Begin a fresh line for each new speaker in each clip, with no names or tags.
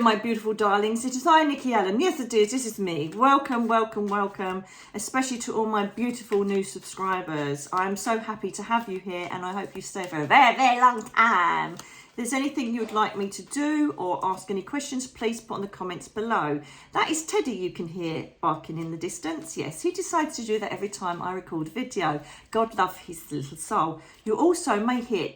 my beautiful darlings. It is I, Nicky Alan. Yes, it is. This is me. Welcome, welcome, welcome, especially to all my beautiful new subscribers. I'm so happy to have you here, and I hope you stay for a very, very long time. If there's anything you would like me to do or ask any questions, please put in the comments below. That is Teddy you can hear barking in the distance. Yes, he decides to do that every time I record a video. God love his little soul. You also may hear...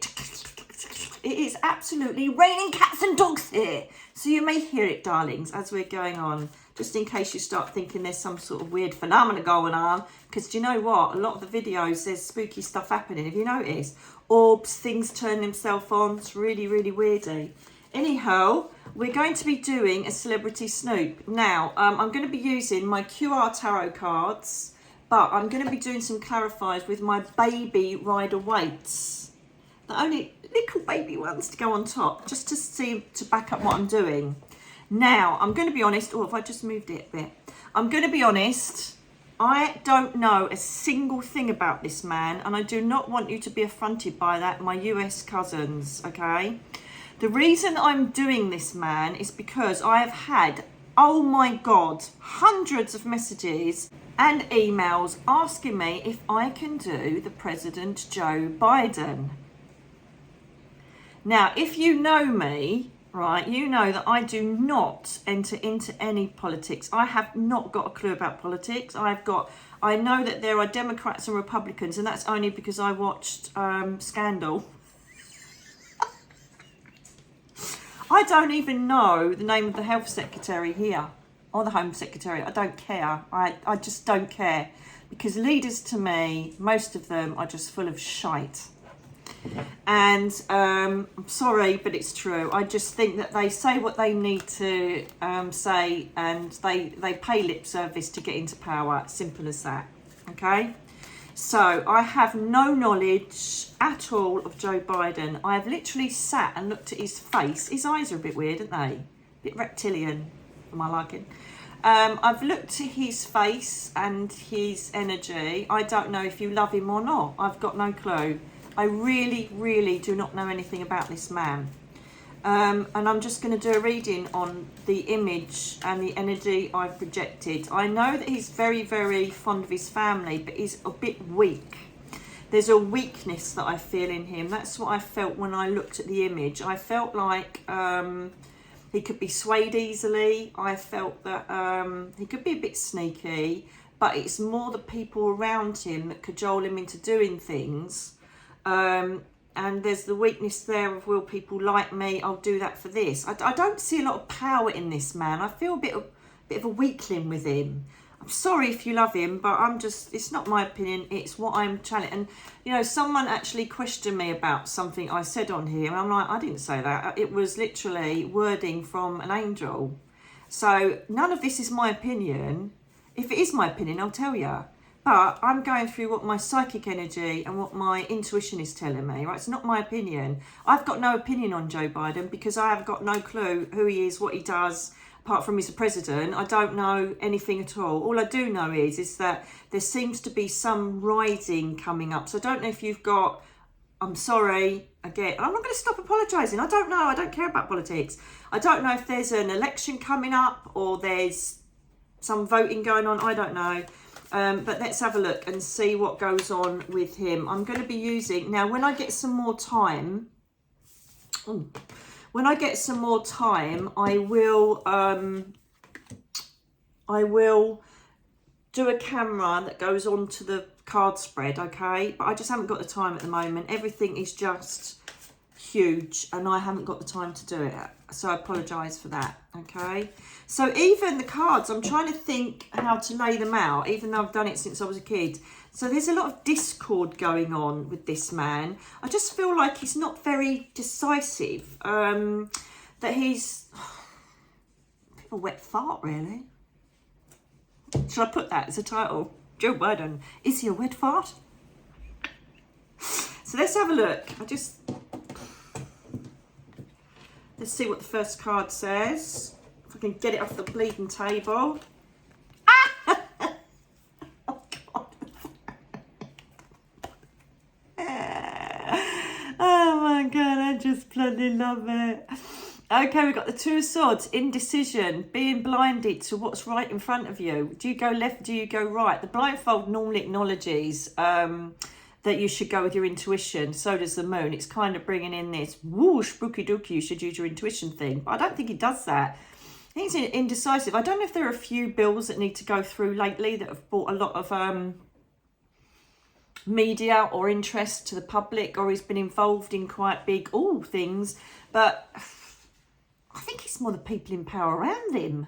It is absolutely raining cats and dogs here. So you may hear it, darlings, as we're going on. Just in case you start thinking there's some sort of weird phenomena going on. Because do you know what? A lot of the videos, there's spooky stuff happening. Have you noticed? Orbs, things turn themselves on. It's really, really weirdy. Anyhow, we're going to be doing a celebrity snoop. Now, I'm going to be using my QR tarot cards. But I'm going to be doing some clarifiers with my baby rider weights. The only little baby ones to go on top, just to see, to back up what I'm doing. Now, I'm going to be honest. Oh, have I just moved it a bit? I'm going to be honest. I don't know a single thing about this man, and I do not want you to be affronted by that, my US cousins, okay? The reason I'm doing this man is because I have had, oh my God, hundreds of messages and emails asking me if I can do the President Joe Biden. Now, if you know me, right, you know that I do not enter into any politics. I have not got a clue about politics. I know that there are Democrats and Republicans, and that's only because I watched Scandal. I don't even know the name of the health secretary here, or the home secretary. I don't care. I just don't care. Because leaders to me, most of them are just full of shite. And I'm sorry, but it's true. I just think that they say what they need to say, and they pay lip service to get into power. Simple as that. Okay? So I have no knowledge at all of Joe Biden. I have literally sat and looked at his face. His eyes are a bit weird, aren't they? A bit reptilian, for my liking. I've looked at his face and his energy. I don't know if you love him or not. I've got no clue. I really, really do not know anything about this man. And I'm just going to do a reading on the image and the energy I've projected. I know that he's very, very fond of his family, but he's a bit weak. There's a weakness that I feel in him. That's what I felt when I looked at the image. I felt like he could be swayed easily. I felt that he could be a bit sneaky, but it's more the people around him that cajole him into doing things. And there's the weakness there of, will people like me? I'll do that for this. I don't see a lot of power in this man. I feel a bit of a weakling with him. I'm sorry if you love him, but it's not my opinion. It's what I'm challenging. And, you know, someone actually questioned me about something I said on here. And I'm like, I didn't say that. It was literally wording from an angel. So none of this is my opinion. If it is my opinion, I'll tell you. But I'm going through what my psychic energy and what my intuition is telling me, right? It's not my opinion. I've got no opinion on Joe Biden because I have got no clue who he is, what he does, apart from he's a president. I don't know anything at all. All I do know is that there seems to be some rising coming up. So I don't know if you've got, I'm sorry, again, I'm not going to stop apologising. I don't know. I don't care about politics. I don't know if there's an election coming up or there's some voting going on. I don't know. But let's have a look and see what goes on with him. I'm going to be using... Now, when I get some more time... When I get some more time, I will do a camera that goes onto the card spread, okay? But I just haven't got the time at the moment. Everything is just huge and I haven't got the time to do it. So I apologise for that, okay? So even the cards, I'm trying to think how to lay them out, even though I've done it since I was a kid. So there's a lot of discord going on with this man. I just feel like he's not very decisive. That he's a bit of a wet fart, really. Should I put that as a title? Joe Biden, is he a wet fart? So let's have a look. Let's see what the first card says. If I can get it off the bleeding table. Ah! Oh, God. Oh, my God. I just bloody love it. Okay, we've got the Two of Swords, indecision, being blinded to what's right in front of you. Do you go left? Do you go right? The blindfold normally acknowledges that you should go with your intuition. So does the moon. It's kind of bringing in this whoosh, spooky dooky, you should use your intuition thing. But I don't think he does that. I think it's indecisive. I don't know if there are a few bills that need to go through lately that have brought a lot of media or interest to the public, or he's been involved in quite big things. But I think it's more the people in power around him.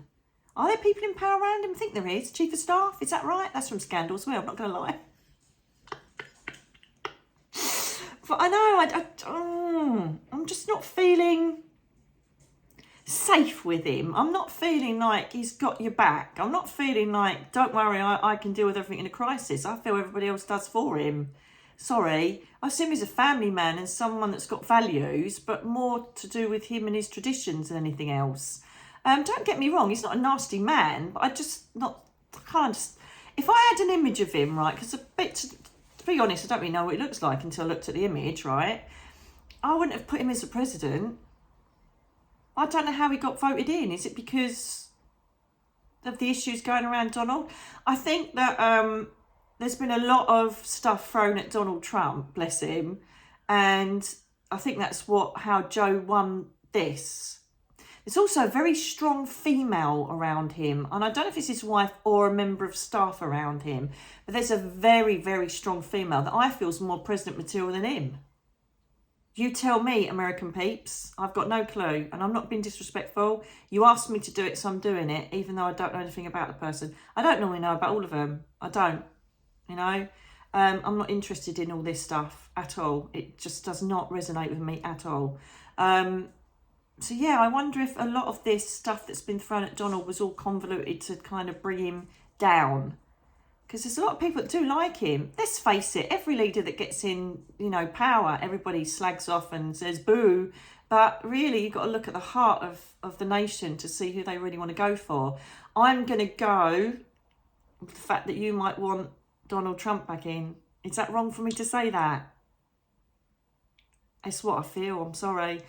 Are there people in power around him? I think there is. Chief of Staff, is that right? That's from Scandal as well, I'm not going to lie. But I know, I'm just not feeling safe with him. I'm not feeling like he's got your back. I'm not feeling like, don't worry, I can deal with everything in a crisis. I feel everybody else does for him. Sorry, I assume he's a family man and someone that's got values, but more to do with him and his traditions than anything else. Don't get me wrong, he's not a nasty man, but if I had an image of him, right, because to be honest, I don't really know what he looks like until I looked at the image, right? I wouldn't have put him as the president. I don't know how he got voted in. Is it because of the issues going around Donald? I think that there's been a lot of stuff thrown at Donald Trump, bless him. And I think that's how Joe won this. There's also a very strong female around him. And I don't know if it's his wife or a member of staff around him. But there's a very, very strong female that I feel is more president material than him. You tell me, American peeps. I've got no clue, and I'm not being disrespectful. You asked me to do it, so I'm doing it, even though I don't know anything about the person. I don't normally know about all of them. I don't, you know. I'm not interested in all this stuff at all. It just does not resonate with me at all. So, yeah, I wonder if a lot of this stuff that's been thrown at Donald was all convoluted to kind of bring him down. Because there's a lot of people that do like him. Let's face it, every leader that gets in, power, everybody slags off and says boo. But really, you've got to look at the heart of the nation to see who they really want to go for. I'm going to go with the fact that you might want Donald Trump back in. Is that wrong for me to say that? It's what I feel, I'm sorry.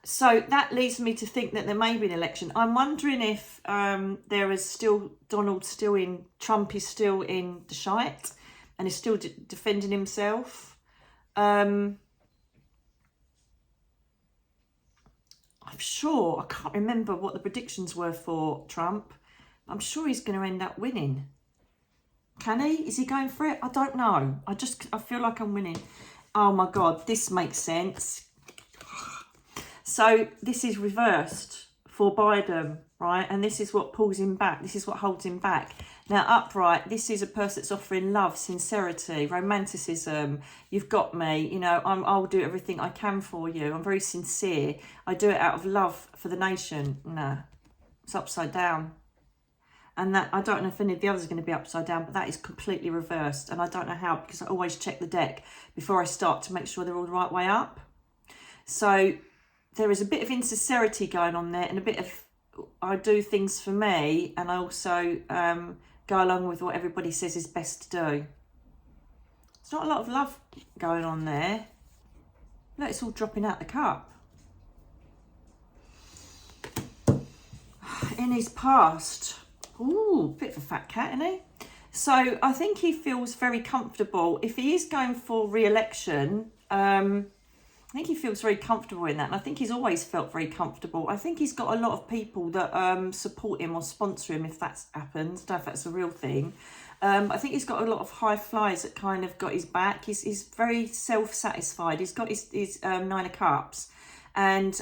So that leads me to think that there may be an election. I'm wondering if there is still, Trump is still in the shite and is still defending himself. I'm sure, I can't remember what the predictions were for Trump. I'm sure he's going to end up winning. Can he? Is he going for it? I don't know. I feel like I'm winning. Oh my God, this makes sense. So this is reversed for Biden, right? And this is what pulls him back. This is what holds him back. Now, upright, this is a person that's offering love, sincerity, romanticism. You've got me, I'll do everything I can for you. I'm very sincere. I do it out of love for the nation. Nah, it's upside down. And that, I don't know if any of the others are going to be upside down, but that is completely reversed. And I don't know how, because I always check the deck before I start to make sure they're all the right way up. So there is a bit of insincerity going on there, and a bit of I do things for me, and I also go along with what everybody says is best to do. There's not a lot of love going on there. Look, it's all dropping out the cup. In his past, bit of a fat cat, isn't he? So I think he feels very comfortable. If he is going for re-election, I think he feels very comfortable in that, and I think he's always felt very comfortable. I think he's got a lot of people that support him or sponsor him if that's happened. I don't know if that's a real thing. I think he's got a lot of high flyers that kind of got his back. He's very self-satisfied. He's got his Nine of Cups, and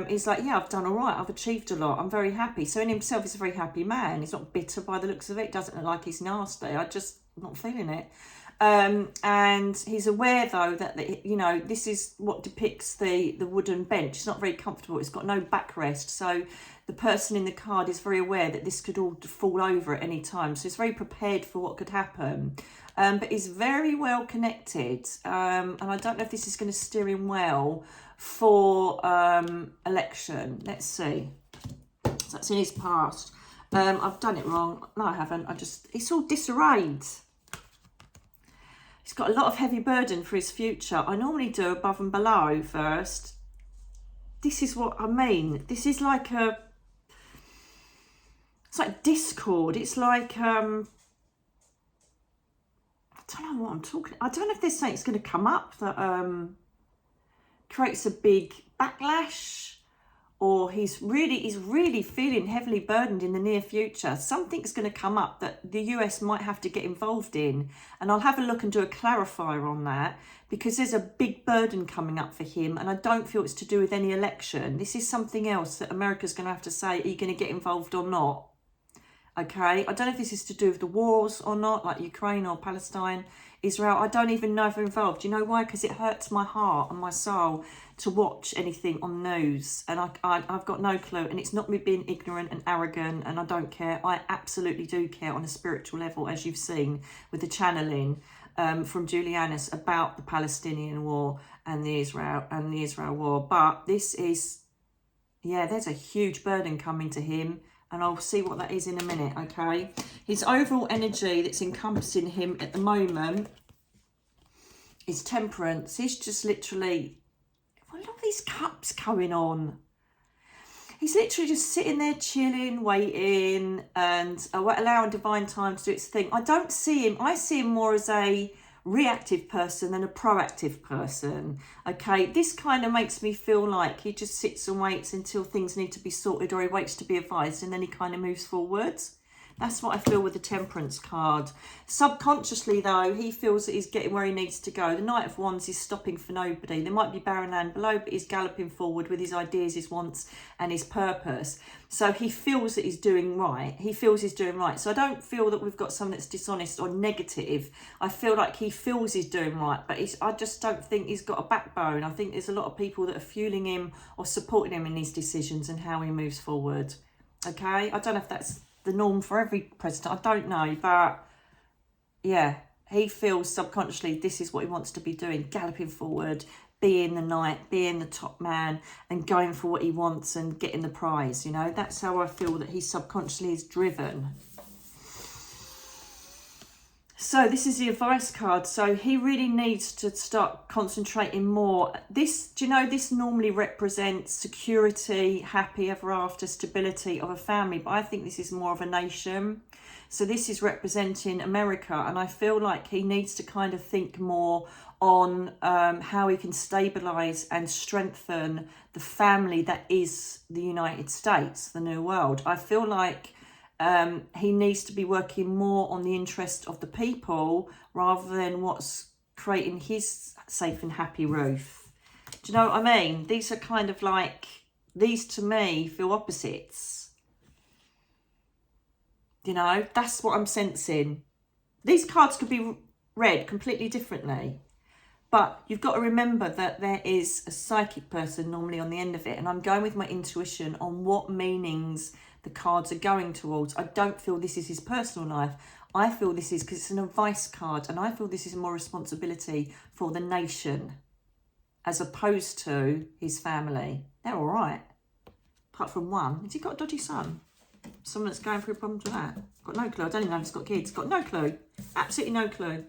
he's like, yeah, I've done all right. I've achieved a lot. I'm very happy. So in himself, he's a very happy man. He's not bitter by the looks of it. Doesn't look like he's nasty. I'm not feeling it. And he's aware, though, that this is what depicts the wooden bench. It's not very comfortable. It's got no backrest. So the person in the card is very aware that this could all fall over at any time. So he's very prepared for what could happen. But he's very well connected. And I don't know if this is going to steer him well for election. Let's see. So that's in his past. I've done it wrong. No, I haven't. It's all disarrayed. He's got a lot of heavy burden for his future. I normally do above and below first. this is what I mean. This is like it's like discord. It's like, I don't know what I'm talking. I don't know if there's something that's going to come up that creates a big backlash, or he's really feeling heavily burdened in the near future. Something's going to come up that the US might have to get involved in, and I'll have a look and do a clarifier on that, because there's a big burden coming up for him, and I don't feel it's to do with any election. This is something else that America's going to have to say, are you going to get involved or not? Okay, I don't know if this is to do with the wars or not, like Ukraine or Palestine, Israel. I don't even know if they're involved. Do you know why? Because it hurts my heart and my soul to watch anything on news, and I've got no clue. And it's not me being ignorant and arrogant, and I don't care. I absolutely do care on a spiritual level, as you've seen with the channeling from Julianus about the Palestinian war and the Israel war. But this is, yeah, there's a huge burden coming to him, and I'll see what that is in a minute, okay? His overall energy that's encompassing him at the moment is temperance. He's just literally, well, look at these cups going on. He's literally just sitting there chilling, waiting, and allowing divine time to do its thing. I don't see him, I see him more as a reactive person than a proactive person, okay? This kind of makes me feel like he just sits and waits until things need to be sorted, or he waits to be advised, and then he kind of moves forwards. That's what I feel with the Temperance card. Subconsciously, though, he feels that he's getting where he needs to go. The Knight of Wands is stopping for nobody. There might be barren land below, but he's galloping forward with his ideas, his wants, and his purpose. So he feels that he's doing right. He feels he's doing right. So I don't feel that we've got someone that's dishonest or negative. I feel like he feels he's doing right, but I just don't think he's got a backbone. I think there's a lot of people that are fueling him or supporting him in these decisions and how he moves forward. Okay? I don't know if that's the norm for every president, I don't know, but yeah, he feels subconsciously this is what he wants to be doing, galloping forward, being the knight, being the top man, and going for what he wants and getting the prize, you know. That's how I feel that he subconsciously is driven. So this is the advice card. So he really needs to start concentrating more. This, do you know, this normally represents security, happy ever after, stability of a family. But I think this is more of a nation. So this is representing America. And I feel like he needs to kind of think more on how he can stabilise and strengthen the family that is the United States, the New World. I feel like he needs to be working more on the interest of the people rather than what's creating his safe and happy roof. Do you know what I mean? These are kind of like, these to me feel opposites. You know, that's what I'm sensing. These cards could be read completely differently. But you've got to remember that there is a psychic person normally on the end of it. And I'm going with my intuition on what meanings the cards are going towards. I don't feel this is his personal life. I feel this is, because it's an advice card, and I feel this is more responsibility for the nation as opposed to his family. They're all right, apart from one. Has he got a dodgy son? Someone that's going through problems with that? Got no clue. I don't even know if he's got kids. Got no clue. Absolutely no clue.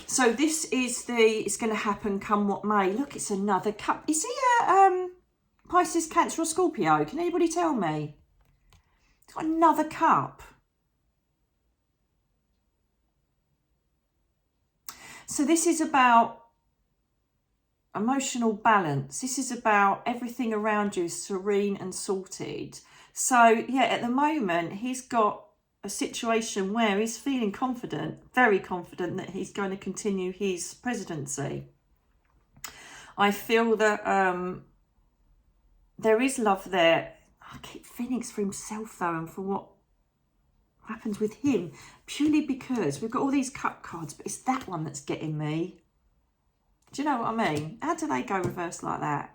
So this is it's going to happen come what may. Look, it's another cup. Is he a Pisces, Cancer or Scorpio? Can anybody tell me? It's got another cup. So this is about emotional balance. This is about everything around you serene and sorted. So yeah, at the moment, he's got a situation where he's feeling confident, very confident that he's going to continue his presidency. I feel that there is love there. I keep feeling it's for himself though, and for what happens with him, purely because we've got all these cup cards, but it's that one that's getting me. Do you know what I mean? How do they go reverse like that?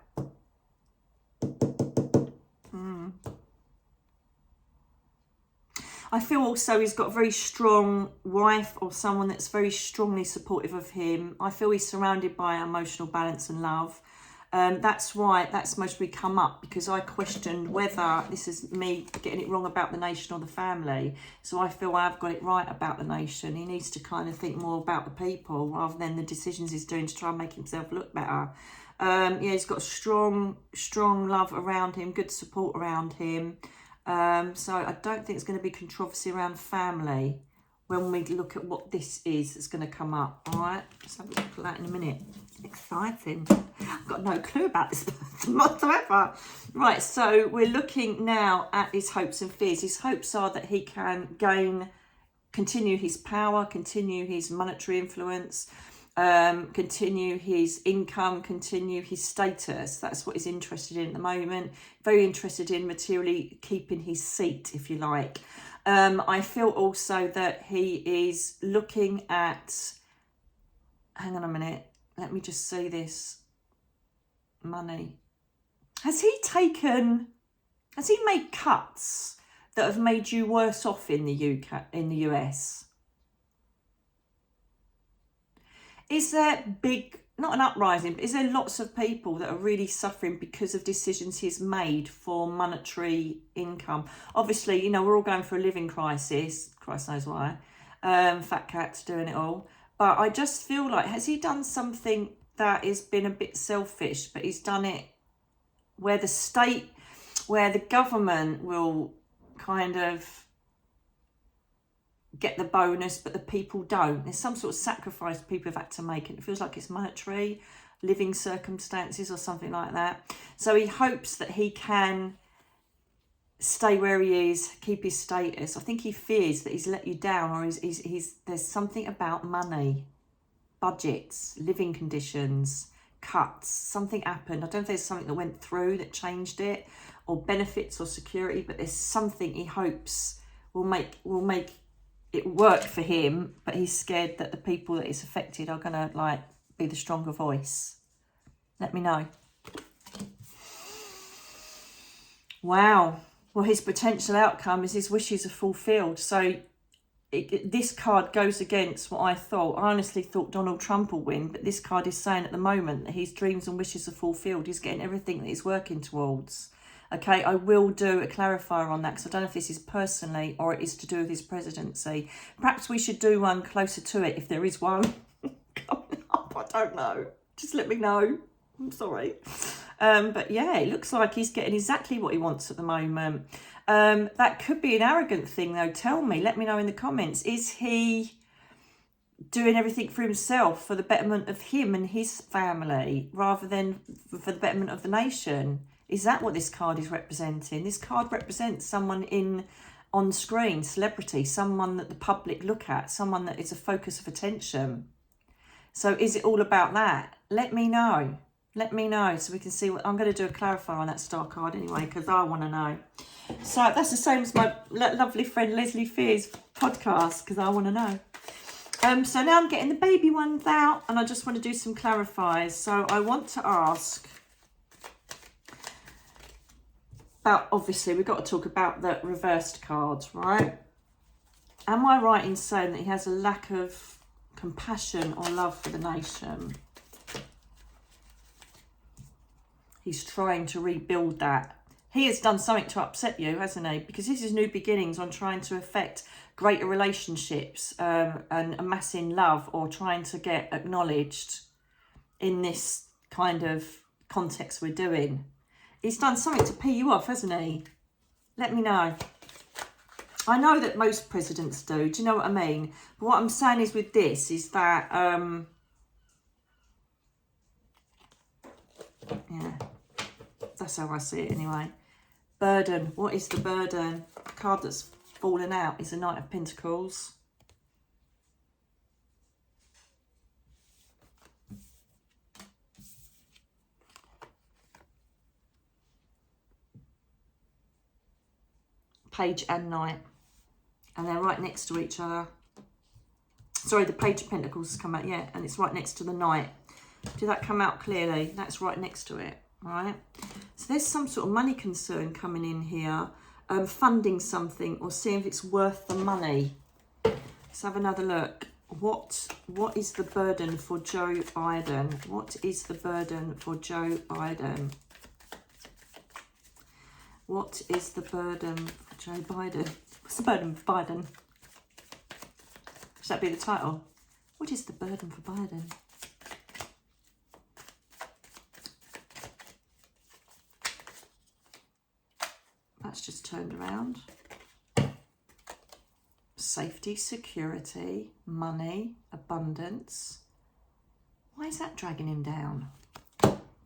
I feel also he's got a very strong wife or someone that's very strongly supportive of him. I feel he's surrounded by emotional balance and love. That's why that's mostly come up, because I questioned whether this is me getting it wrong about the nation or the family. So I feel I've got it right about the nation. He needs to kind of think more about the people rather than the decisions he's doing to try and make himself look better. Yeah, he's got strong love around him, good support around him. So I don't think it's going to be controversy around family when we look at what this is that's going to come up. All right, let's have a look at that in a minute. Exciting. I've got no clue about this person whatsoever. Right, so we're looking now at his hopes and fears. His hopes are that he can continue his power, continue his monetary influence, continue his income, continue his status. That's what he's interested in at the moment. Very interested in materially keeping his seat, if you like. I feel also that he is looking at, hang on a minute, let me just see this. Money. Has he made cuts that have made you worse off in the US? Is there not an uprising, but is there lots of people that are really suffering because of decisions he's made for monetary income? Obviously, you know, we're all going through a living crisis. Christ knows why. Fat cat's doing it all. But I just feel like, has he done something that has been a bit selfish, but he's done it where the government will kind of get the bonus, but the people don't? There's some sort of sacrifice people have had to make, and it feels like it's monetary, living circumstances or something like that. So he hopes that he can stay where he is, keep his status. I think he fears that he's let you down, or there's something about money, budgets, living conditions, cuts, something happened. I don't know if there's something that went through that changed it, or benefits or security, but there's something he hopes will make it work for him, but he's scared that the people that it's affected are going to be the stronger voice. Let me know. Wow. Well, his potential outcome is his wishes are fulfilled. So this card goes against what I thought. I honestly thought Donald Trump will win, but this card is saying at the moment that his dreams and wishes are fulfilled. He's getting everything that he's working towards. Okay, I will do a clarifier on that, because I don't know if this is personally or it is to do with his presidency. Perhaps we should do one closer to it, if there is one coming up. I don't know. Just let me know. I'm sorry. But yeah, it looks like he's getting exactly what he wants at the moment. That could be an arrogant thing, though. Tell me, let me know in the comments. Is he doing everything for himself, for the betterment of him and his family, rather than for the betterment of the nation? Is that what this card is representing? This card represents someone on screen, celebrity, someone that the public look at, someone that is a focus of attention. So is it all about that? Let me know. Let me know so we can see what I'm going to do. A clarifier on that star card anyway, because I want to know. So that's the same as my lovely friend Leslie Fear's podcast, because I want to know. So now I'm getting the baby ones out, and I just want to do some clarifiers. So I want to ask about, obviously we've got to talk about the reversed cards, right? Am I right in saying that he has a lack of compassion or love for the nation? He's trying to rebuild that. He has done something to upset you, hasn't he? Because this is new beginnings on trying to affect greater relationships and amassing love, or trying to get acknowledged in this kind of context we're doing. He's done something to pee you off, hasn't he? Let me know. I know that most presidents do. Do you know what I mean? But what I'm saying is with this is that, yeah, that's how I see it anyway. Burden. What is the burden? The card that's fallen out is the Knight of Pentacles. Page and Knight. And they're right next to each other. Sorry, the Page of Pentacles has come out, yeah, and it's right next to the Knight. Did that come out clearly? That's right next to it, all right? So there's some sort of money concern coming in here, funding something or seeing if it's worth the money. Let's have another look. What is the burden for Joe Biden? What is the burden for Joe Biden? What is the burden for Joe Biden? What's the burden for Biden? Should that be the title? What is the burden for Biden? turned around. Safety, security, money, abundance. Why is that dragging him down?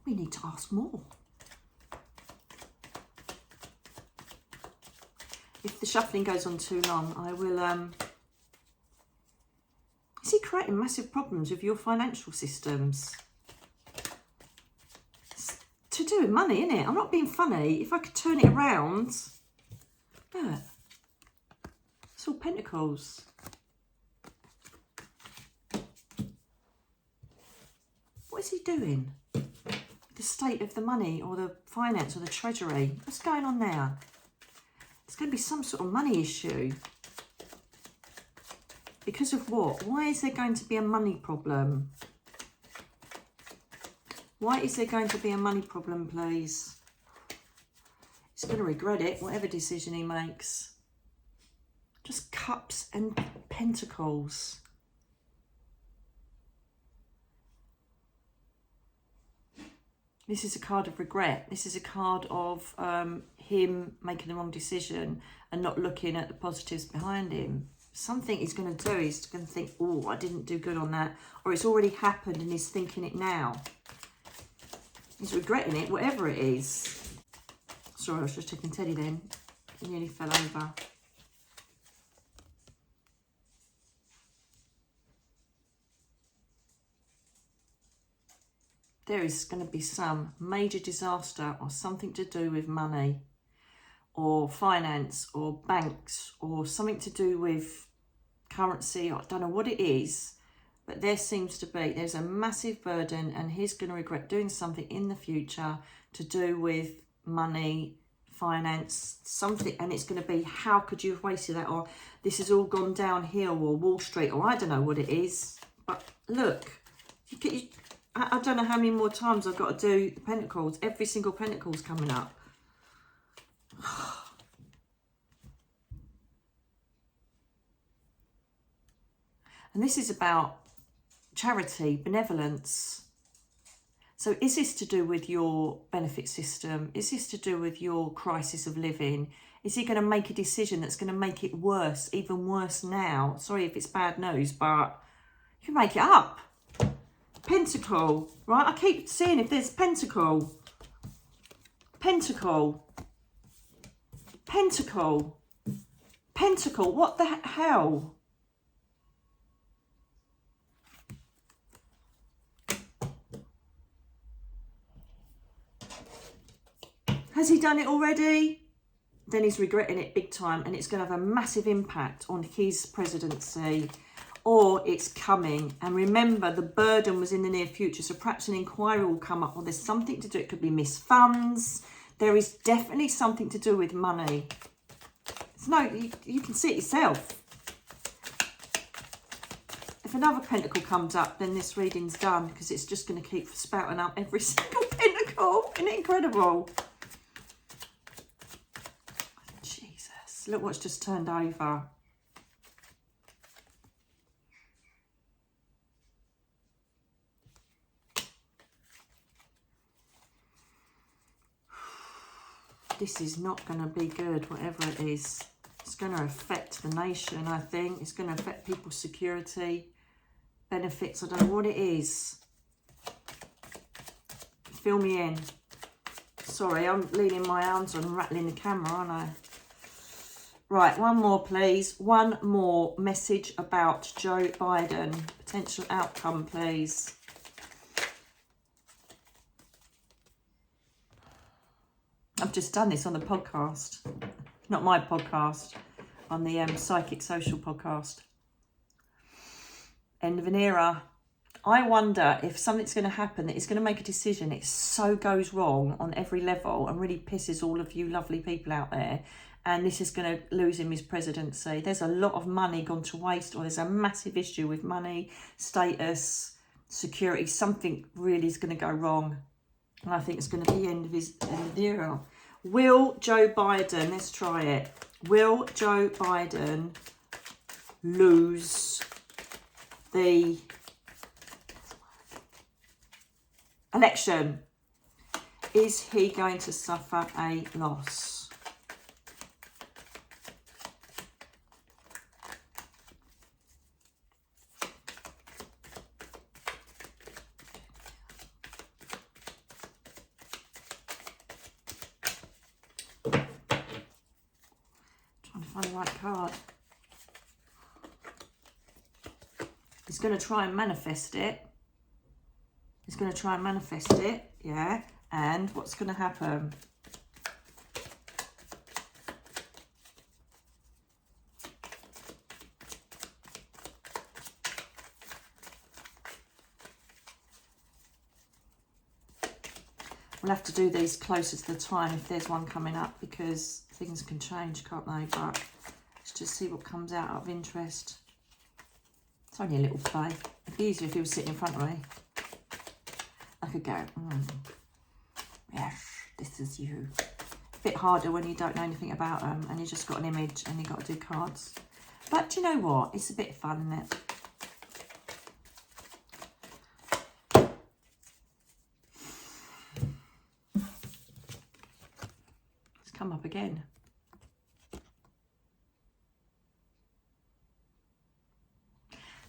We need to ask more. If the shuffling goes on too long, I will... Is he creating massive problems with your financial systems? It's to do with money, isn't it? I'm not being funny. If I could turn it around... Look. It's all pentacles. What is he doing? The state of the money or the finance or the treasury. What's going on there? There's going to be some sort of money issue. Because of what? Why is there going to be a money problem? Why is there going to be a money problem, please? He's going to regret it, whatever decision he makes. Just cups and pentacles. This is a card of regret. This is a card of him making the wrong decision and not looking at the positives behind him. Something he's going to do, he's going to think, oh, I didn't do good on that. Or it's already happened and he's thinking it now. He's regretting it, whatever it is. Sorry, I was just checking Teddy then. He nearly fell over. There is going to be some major disaster or something to do with money or finance or banks or something to do with currency. I don't know what it is, but there seems to be, there's a massive burden and he's going to regret doing something in the future to do with money, finance, something. And it's going to be, how could you have wasted that? Or this has all gone downhill, or Wall Street, or I don't know what it is. But look, I don't know how many more times I've got to do the pentacles. Every single pentacle's coming up. And this is about charity, benevolence. So is this to do with your benefit system? Is this to do with your crisis of living? Is he going to make a decision that's going to make it worse, even worse now? Sorry if it's bad news, but you can make it up. Pentacle, right? I keep seeing if there's pentacle. Pentacle. Pentacle. Pentacle. What the hell? Has he done it already? Then he's regretting it big time and it's going to have a massive impact on his presidency. Or it's coming. And remember, the burden was in the near future. So perhaps an inquiry will come up. Or there's something to do. It could be missed funds. There is definitely something to do with money. It's no, you can see it yourself. If another pentacle comes up, then this reading's done. Because it's just going to keep spouting up every single pentacle. Isn't it incredible? Jesus. Look what's just turned over. This is not going to be good, whatever it is. It's going to affect the nation, I think. It's going to affect people's security, benefits. I don't know what it is. Fill me in. Sorry, I'm leaning my arms on and rattling the camera, aren't I? Right, one more, please. One more message about Joe Biden. Potential outcome, please. I've just done this on the podcast, not my podcast, on the Psychic Social podcast. End of an era. I wonder if something's going to happen that is going to make a decision. It so goes wrong on every level and really pisses all of you lovely people out there. And this is going to lose him his presidency. There's a lot of money gone to waste, or there's a massive issue with money, status, security. Something really is going to go wrong. And I think it's going to be the end of the era. Will Joe Biden, let's try it. Will Joe Biden lose the election? Is he going to suffer a loss? Find the right card. He's going to try and manifest it. He's going to try and manifest it, yeah. And what's going to happen? We'll have to do these closer to the time if there's one coming up, because things can change, can't they? But let's just see what comes out of interest. It's only a little play. It'd be easier if he was sitting in front of me. I could go, yes, this is you. A bit harder when you don't know anything about them and you just got an image and you got to do cards. But do you know what? It's a bit of fun, isn't it? Come up again.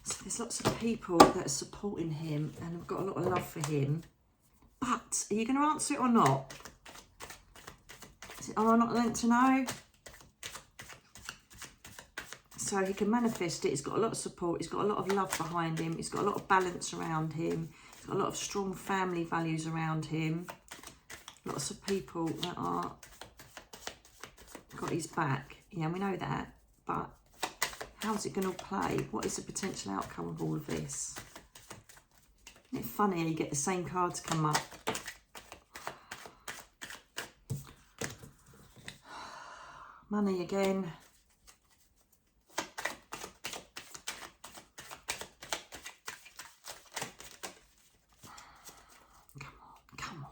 So there's lots of people that are supporting him and have got a lot of love for him. But are you going to answer it or not? Is it, am I not meant to know? So he can manifest it. He's got a lot of support. He's got a lot of love behind him. He's got a lot of balance around him. He's got a lot of strong family values around him. Lots of people that are got his back. Yeah, we know that. But how's it going to play? What is the potential outcome of all of this? Isn't it funny how you get the same cards come up? Money again. Come on.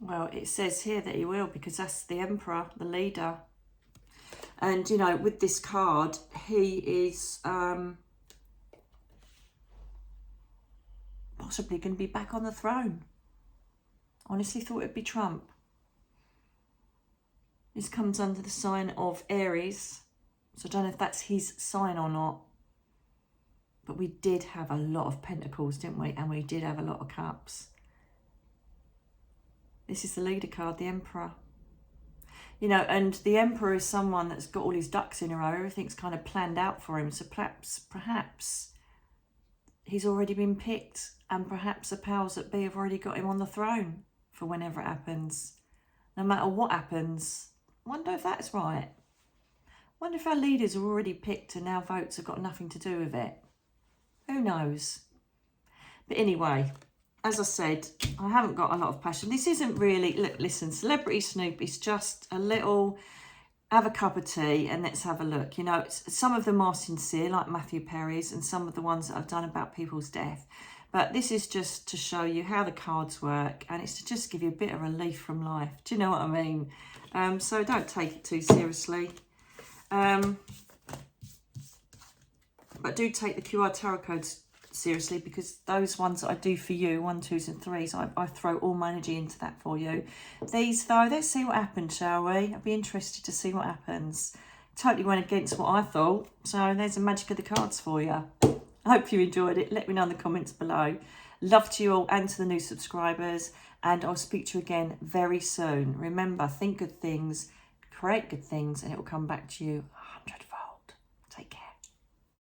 Well, it says here that he will, because that's the Emperor, the leader. And, you know, with this card, he is possibly going to be back on the throne. Honestly thought it'd be Trump. This comes under the sign of Aries. So I don't know if that's his sign or not. But we did have a lot of Pentacles, didn't we? And we did have a lot of Cups. This is the leader card, the Emperor. You know, and the Emperor is someone that's got all his ducks in a row. Everything's kind of planned out for him. So perhaps he's already been picked, and perhaps the powers that be have already got him on the throne for whenever it happens. No matter what happens. I wonder if that's right. I wonder if our leaders are already picked and our votes have got nothing to do with it. Who knows? But anyway, as I said, I haven't got a lot of passion. This isn't really, look, listen, Celebrity Snoop is just a little, have a cup of tea and let's have a look. You know, some of them are sincere, like Matthew Perry's, and some of the ones that I've done about people's death. But this is just to show you how the cards work, and it's to just give you a bit of relief from life. Do you know what I mean? So don't take it too seriously. But do take the QR tarot codes seriously, because those ones that I do for you, 1, 2s and 3s, I throw all my energy into that for you. These though, let's see what happens, shall we? I'd be interested to see what happens. Totally went against what I thought, so there's the magic of the cards for you. I hope you enjoyed it. Let me know in the comments below. Love to you all and to the new subscribers, and I'll speak to you again very soon. Remember, think good things, create good things, and it will come back to you 100